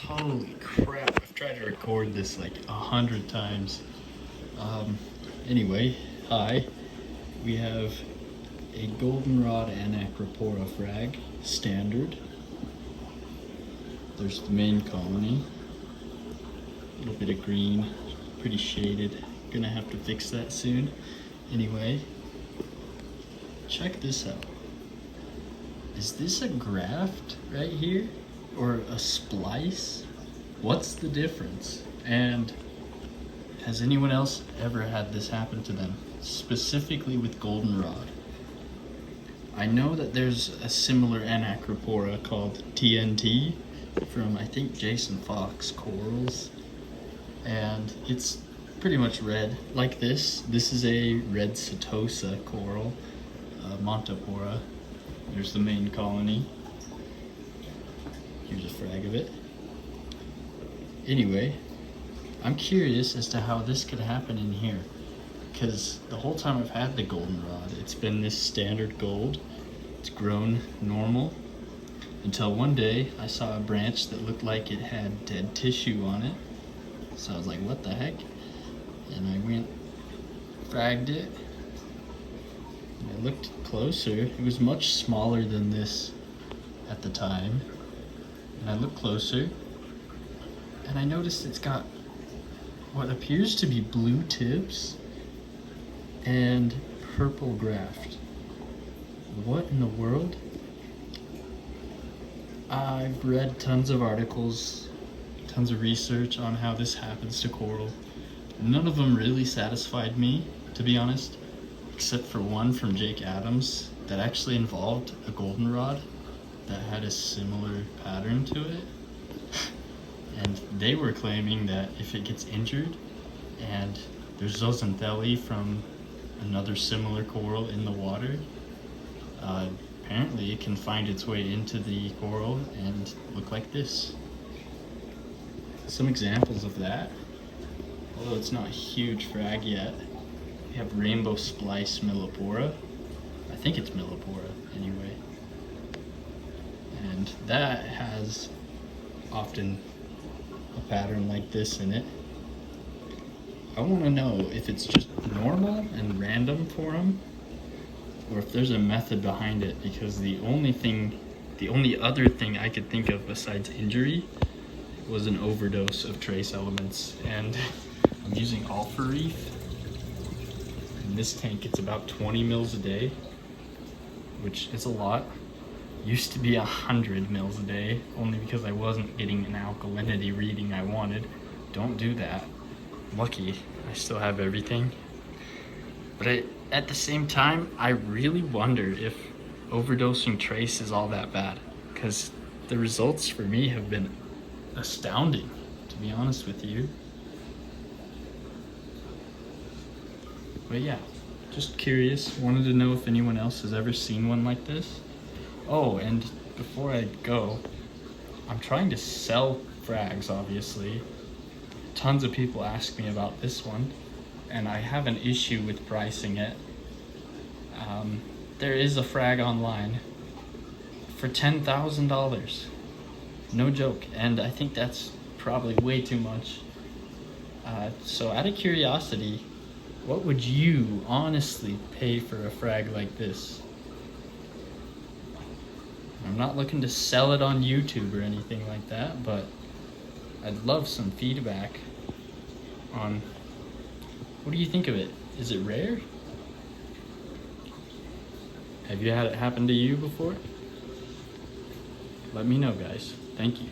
Holy crap, I've tried to record this like 100 times. Anyway, hi. We have a Goldenrod Anacropora frag, standard. There's the main colony. A little bit of green, pretty shaded. Gonna have to fix that soon. Anyway, check this out. Is this a graft right here? Or a splice? What's the difference? And has anyone else ever had this happen to them? Specifically with goldenrod. I know that there's a similar Anacropora called TNT from, I think, Jason Fox corals. And it's pretty much red, like this. This is a red setosa coral, Montopora. There's the main colony. Here's a frag of it. Anyway, I'm curious as to how this could happen in here, because the whole time I've had the goldenrod, it's been this standard gold. It's grown normal until one day I saw a branch that looked like it had dead tissue on it. So I was like, what the heck? And I went, fragged it, and I looked closer. It was much smaller than this at the time. And I looked closer, and I noticed it's got what appears to be blue tips and purple graft. What in the world? I've read tons of articles, tons of research on how this happens to coral. None of them really satisfied me, to be honest, except for one from Jake Adams that actually involved a goldenrod that had a similar pattern to it. And they were claiming that if it gets injured and there's zooxanthellae from another similar coral in the water, apparently it can find its way into the coral and look like this. Some examples of that, although it's not a huge frag yet, we have rainbow splice millipora. I think it's millipora anyway. And that has often a pattern like this in it. I want to know if it's just normal and random for them, or if there's a method behind it, because the only other thing I could think of besides injury was an overdose of trace elements. And I'm using alpha reef. In this tank it's about 20 mils a day, which is a lot. Used to be 100 mils a day, only because I wasn't getting an alkalinity reading I wanted. Don't do that. Lucky I still have everything. But at the same time, I really wonder if overdosing trace is all that bad, because the results for me have been astounding, to be honest with you. But yeah, just curious. Wanted to know if anyone else has ever seen one like this. Oh, and before I go, I'm trying to sell frags, obviously. Tons of people ask me about this one, and I have an issue with pricing it. There is a frag online for $10,000. No joke, and I think that's probably way too much. So out of curiosity, what would you honestly pay for a frag like this? I'm not looking to sell it on YouTube or anything like that, but I'd love some feedback on what do you think of it? Is it rare? Have you had it happen to you before? Let me know, guys. Thank you.